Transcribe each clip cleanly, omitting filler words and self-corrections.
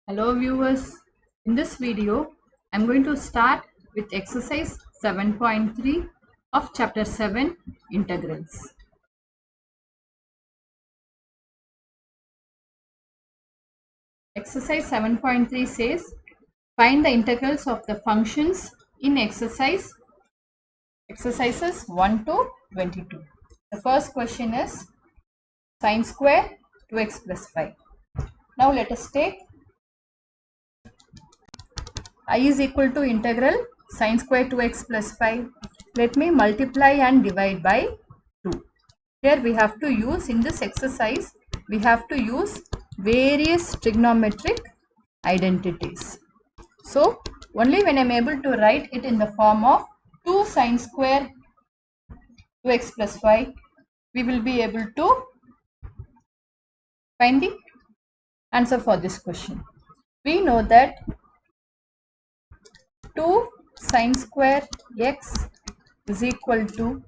Hello viewers, in this video I'm going to start with exercise 7.3 of chapter 7 integrals. Exercise 7.3 says find the integrals of the functions in exercises 1 to 22. The first question is sine square 2x plus 5. Now let us take I is equal to integral sine square 2x plus 5. Let me multiply and divide by 2. Here we have to use, in this exercise, we have to use various trigonometric identities. So, only when I am able to write it in the form of 2 sine square 2x plus 5, we will be able to find the answer for this question. We know that 2 sine square x is equal to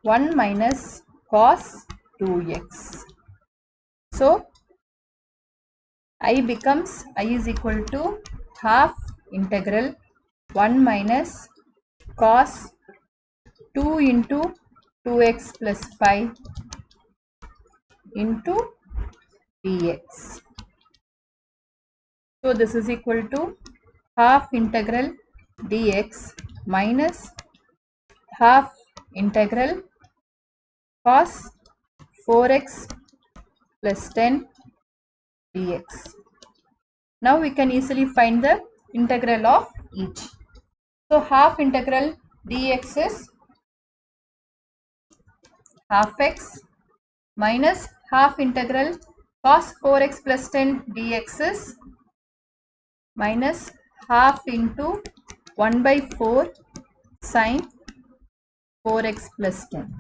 1 minus cos 2x. So, I is equal to half integral 1 minus cos 2 into 2x plus 5 into dx. So, this is equal to half integral dx minus half integral cos 4x plus 10 dx. Now we can easily find the integral of each. So half integral dx is half x minus half integral cos 4x plus 10 dx is minus half into 1 by 4 sine 4x plus 10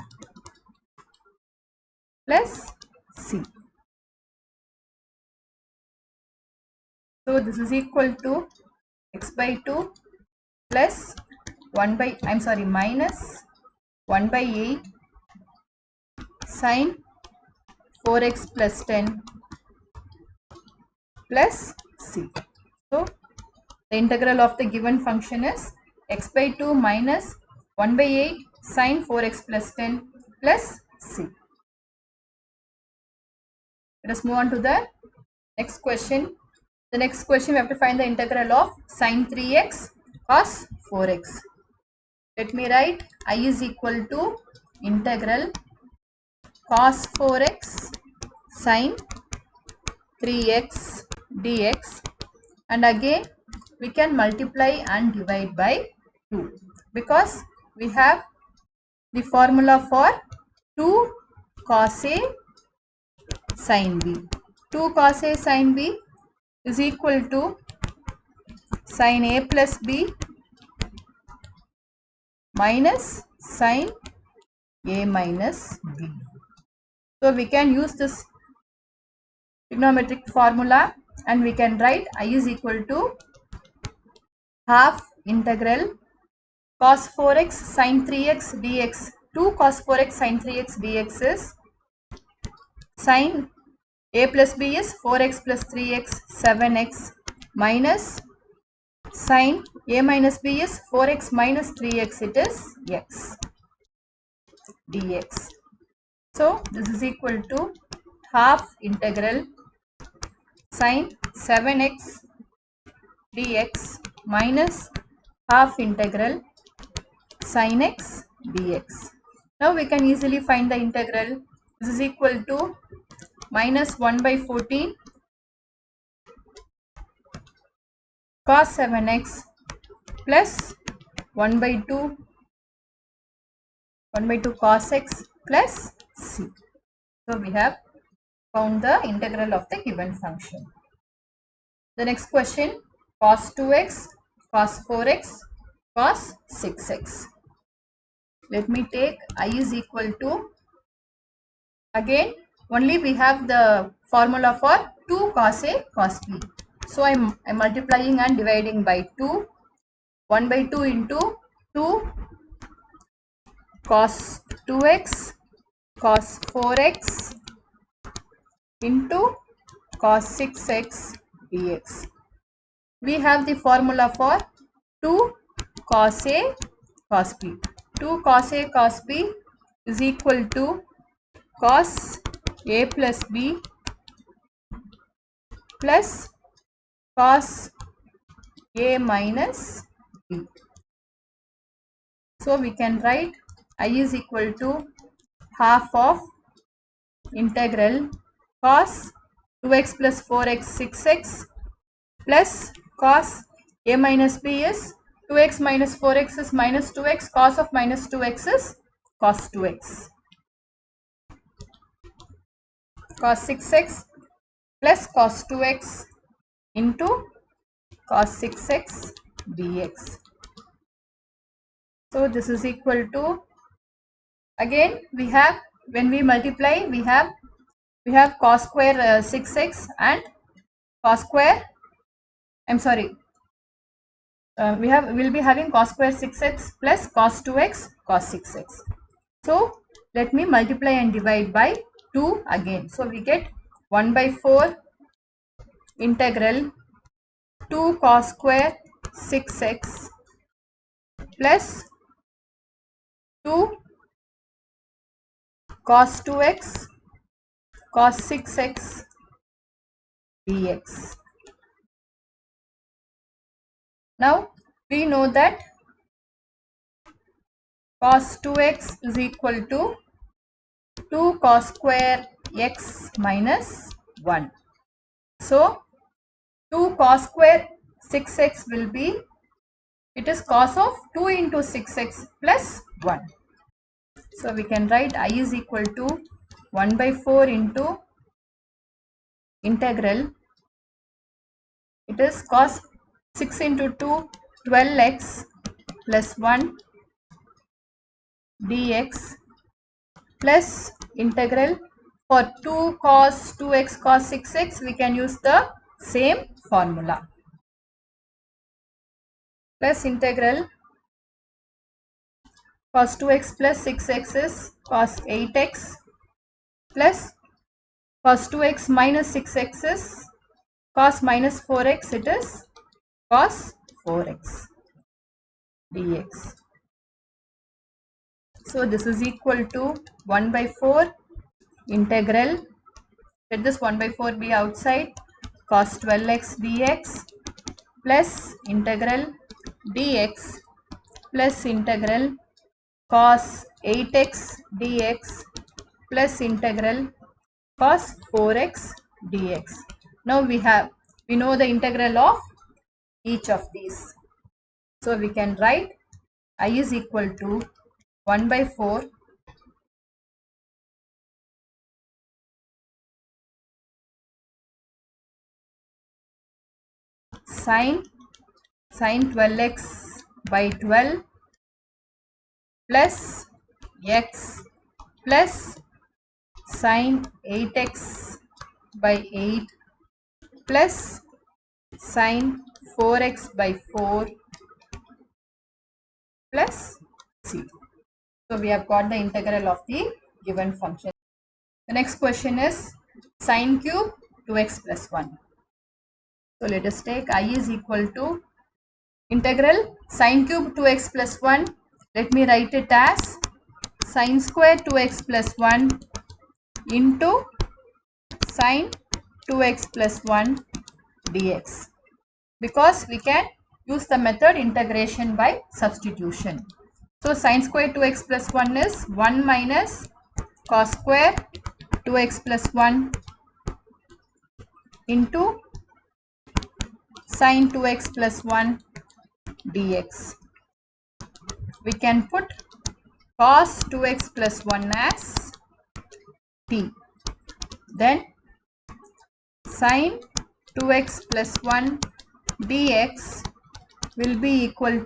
plus c. So this is equal to x by 2 plus minus 1 by 8 sine 4x plus 10 plus c. So the integral of the given function is x by 2 minus 1 by 8 sine 4x plus 10 plus c. Let us move on to the next question. The next question we have to find the integral of sine 3x cos 4x. Let me write I is equal to integral cos 4x sine 3x dx, and again we can multiply and divide by 2 because we have the formula for 2 cos A sin B. 2 cos A sin B is equal to sin A plus B minus sin A minus B. So we can use this trigonometric formula and we can write I is equal to half integral cos 4x sin 3x dx. 2 cos 4x sin 3x dx is sin A plus B is 4x plus 3x 7x minus sin A minus B is 4x minus 3x, it is x dx. So this is equal to half integral sin 7x dx minus half integral sin x dx. Now we can easily find the integral. This is equal to minus 1 by 14 cos 7x plus 1 by 2 cos x plus c. So we have found the integral of the given function. The next question, cos 2x, cos 4x, cos 6x. Let me take I is equal to, again only we have the formula for 2 cos A cos B. So I'm multiplying and dividing by 2. 1 by 2 into 2 cos 2x cos 4x into cos 6x dx. We have the formula for 2 cos A cos B. 2 cos A cos B is equal to cos A plus B plus cos A minus B. So we can write I is equal to half of integral cos 2x plus 4x 6x plus cos A minus B is 2x minus 4x is minus 2x, cos of minus 2x is cos 2x. Cos 6x plus cos 2x into cos 6x dx. So this is equal to, again we have, when we multiply we have cos square 6x and cos square, I'm sorry, we'll be having cos square 6x plus cos 2x cos 6x. So let me multiply and divide by 2 again. So we get 1 by 4 integral 2 cos square 6x plus 2 cos 2x cos 6x dx. Now we know that cos 2x is equal to 2 cos square x minus 1. So 2 cos square 6x will be, it is cos of 2 into 6x plus 1. So we can write I is equal to 1 by 4 into integral, it is cos 6 into 2 12x plus 1 dx plus integral for 2 cos 2x cos 6x we can use the same formula, plus integral cos 2x plus 6x is cos 8x plus cos 2x minus 6x is cos minus 4x, it is cos 4x dx. So this is equal to 1 by 4 integral, let this 1 by 4 be outside, cos 12x dx plus integral dx plus integral cos 8x dx plus integral cos 4x dx. Now we know the integral of each of these. So we can write I is equal to 1 by 4 sin 12x by 12 plus x plus sin 8x by 8 plus sin 4x by 4 plus c. So we have got the integral of the given function. The next question is sin cube 2x plus 1. So let us take I is equal to integral sin cube 2x plus 1. Let me write it as sin square 2x plus 1 into sin 2x plus 1 dx, because we can use the method integration by substitution. So sin square 2x plus 1 is 1 minus cos square 2x plus 1 into sin 2x plus 1 dx. We can put cos 2x plus 1 as t. Then sin 2x plus 1 dx will be equal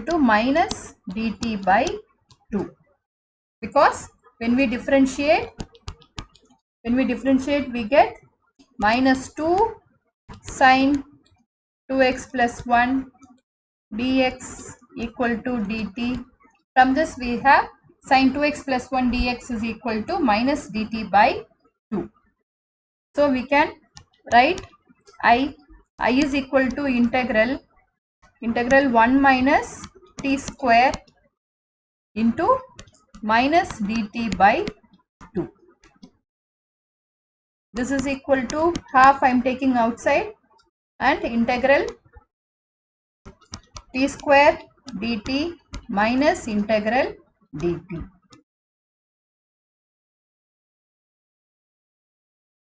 to minus dt by 2, because when we differentiate we get minus 2 sin 2x plus 1 dx equal to dt. From this we have Sin 2x plus 1 dx is equal to minus dt by 2. So we can write I is equal to integral 1 minus t square into minus dt by 2. This is equal to half I am taking outside, and integral t square dt minus integral dt.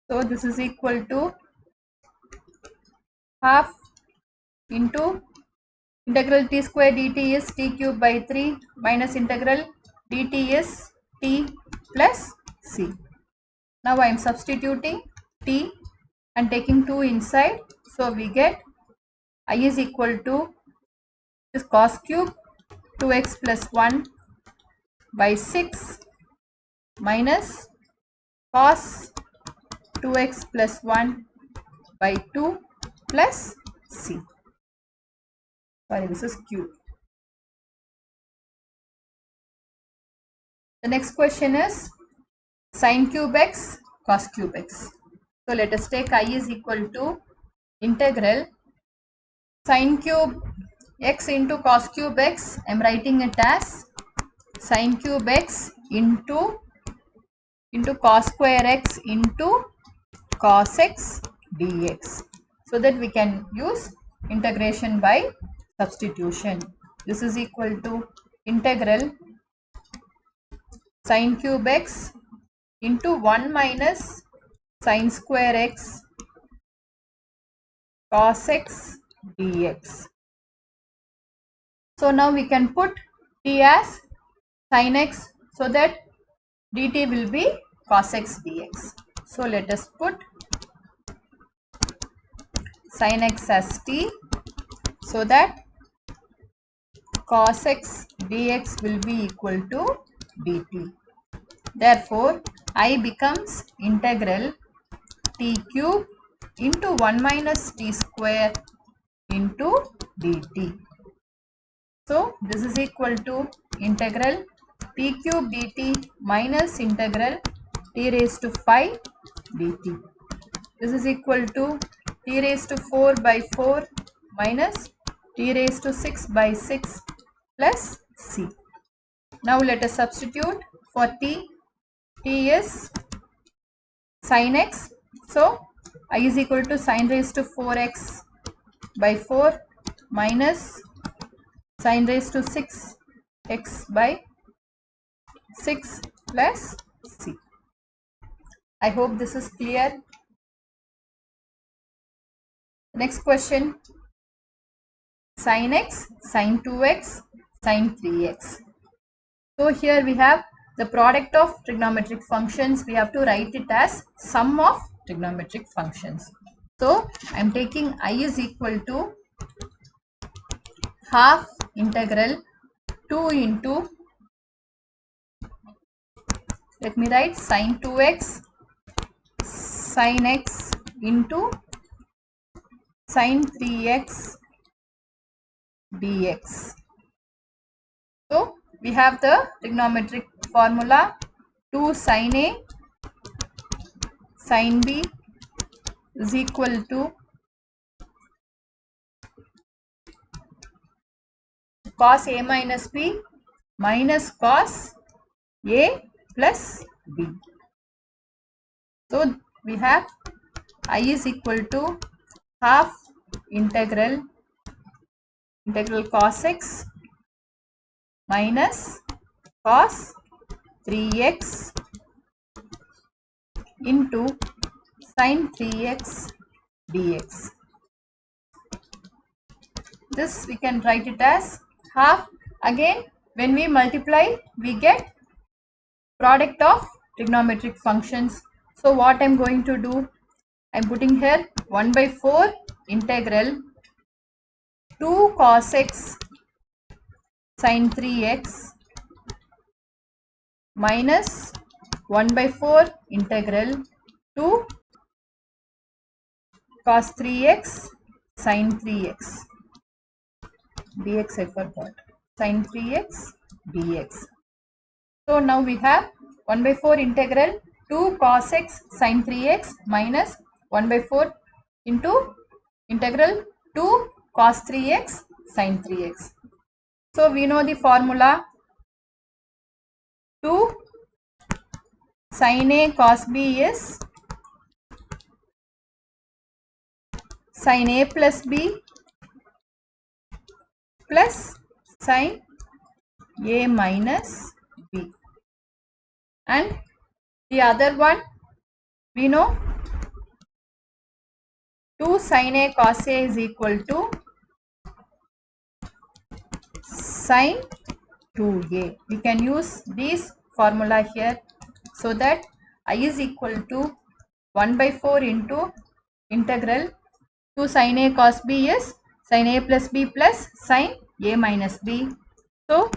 So this is equal to half into integral t square dt is t cube by 3 minus integral dt is t plus c. Now I am substituting t and taking 2 inside. So we get I is equal to this cos cube 2x plus 1 by 6 minus cos 2x plus 1 by 2 plus c. Sorry, this is cube. The next question is sin cube x cos cube x. So let us take I is equal to integral sin cube x into cos cube x. I am writing it as sin cube x into cos square x into cos x dx, so that we can use integration by substitution. This is equal to integral sin cube x into 1 minus sin square x cos x dx. So now we can put t as sin x, so that dt will be cos x dx. So let us put sin x as t, so that cos x dx will be equal to dt. Therefore, I becomes integral t cube into 1 minus t square into dt. So this is equal to integral t cube dt minus integral t raised to 5 dt. This is equal to t raised to 4 by 4 minus t raised to 6 by 6 plus c. Now let us substitute for t. T is sin x. So I is equal to sin raised to 4x by 4 minus sin raised to 6x by 6 plus c. I hope this is clear. Next question, sin x, sin 2x, sin 3x. So here we have the product of trigonometric functions. We have to write it as sum of trigonometric functions. So I am taking I is equal to half integral 2 into, let me write sin 2x sin x into sin 3x dx. So we have the trigonometric formula 2 sin a sin b is equal to cos a minus b minus cos a plus b. So we have I is equal to half integral cos x minus cos 3x into sin 3x dx. This we can write it as half. Again, when we multiply, we get product of trigonometric functions. So what I am going to do, I am putting here 1 by 4 integral 2 cos x sin 3x minus 1 by 4 integral 2 cos 3x sin 3x dx. I forgot, sin 3x dx. So now we have 1 by 4 integral 2 cos x sin 3x minus 1 by 4 into integral 2 cos 3x sin 3x. So we know the formula 2 sin a cos b is sin a plus b plus sin a minus b, and the other one we know 2 sin a cos a is equal to sin 2a. We can use this formula here, so that I is equal to 1 by 4 into integral 2 sin a cos b is sin a plus b plus sin a minus b. So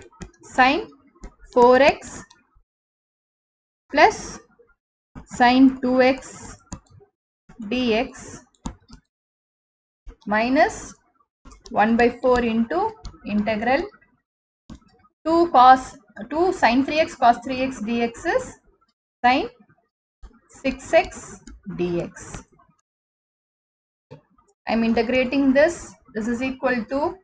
sin 4x plus sin 2x dx minus 1 by 4 into integral 2 sin 3x cos 3x dx is sin 6x dx. I am integrating this. This is equal to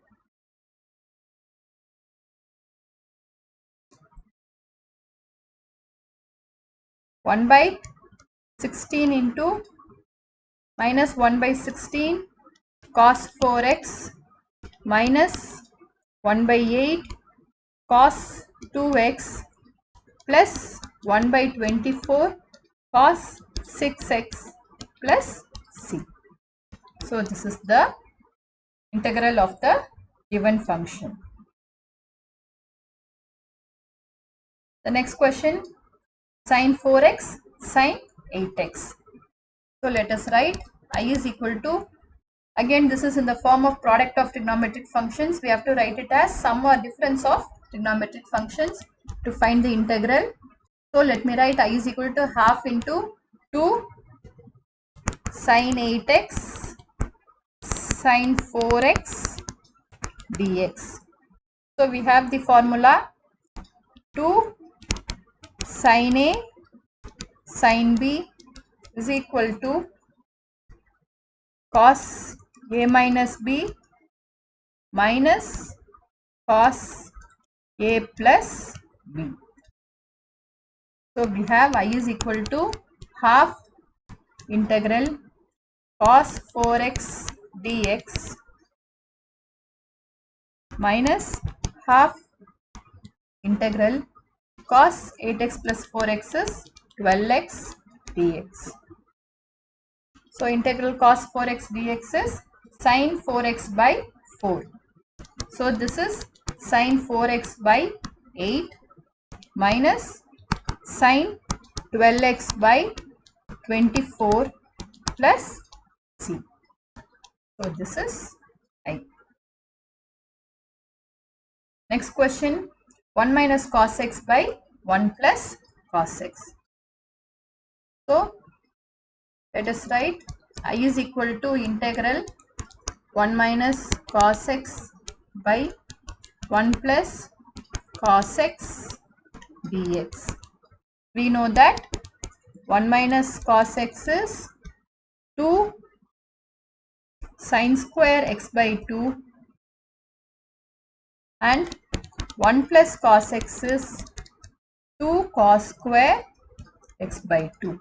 1 by 16 into minus 1 by 16 cos 4x minus 1 by 8 cos 2x plus 1 by 24 cos 6x plus c. So this is the integral of the given function. The next question, sin 4x sin 8x. So let us write I is equal to, again this is in the form of product of trigonometric functions. We have to write it as sum or difference of trigonometric functions to find the integral. So let me write I is equal to half into 2 sin 8x sin 4x dx. So we have the formula 2 sin a sin b is equal to cos a minus b minus cos a plus b. So we have I is equal to half integral cos 4x dx minus half integral cos 8x plus 4x is 12x dx. So integral cos 4x dx is sin 4x by 4. So this is sin 4x by 8 minus sin 12x by 24 plus c. So this is I. Next question, 1 minus cos x by 1 plus cos x. So let us write I is equal to integral 1 minus cos x by 1 plus cos x dx. We know that 1 minus cos x is 2 sin square x by 2 and 1 plus cos x is 2 cos square x by 2.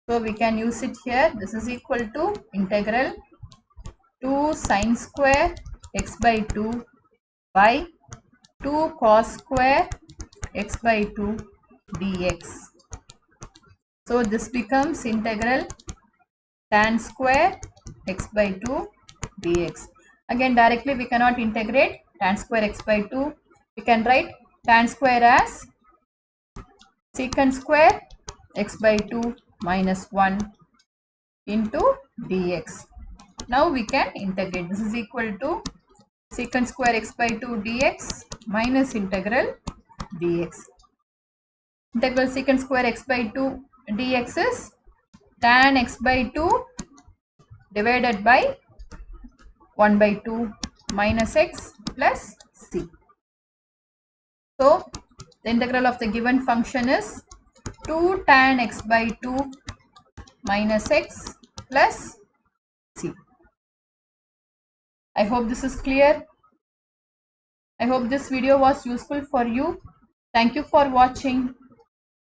So we can use it here. This is equal to integral 2 sin square x by 2 by 2 cos square x by 2 dx. So this becomes integral tan square x by 2 dx. Again directly we cannot integrate tan square x by 2. We can write tan square as secant square x by 2 minus 1 into dx. Now we can integrate. This is equal to secant square x by 2 dx minus integral dx. Integral secant square x by 2 dx is tan x by 2 divided by 1 by 2 minus x plus c. So The integral of the given function is 2 tan x by 2 minus x plus c. I hope this is clear. I hope this video was useful for you. Thank you for watching.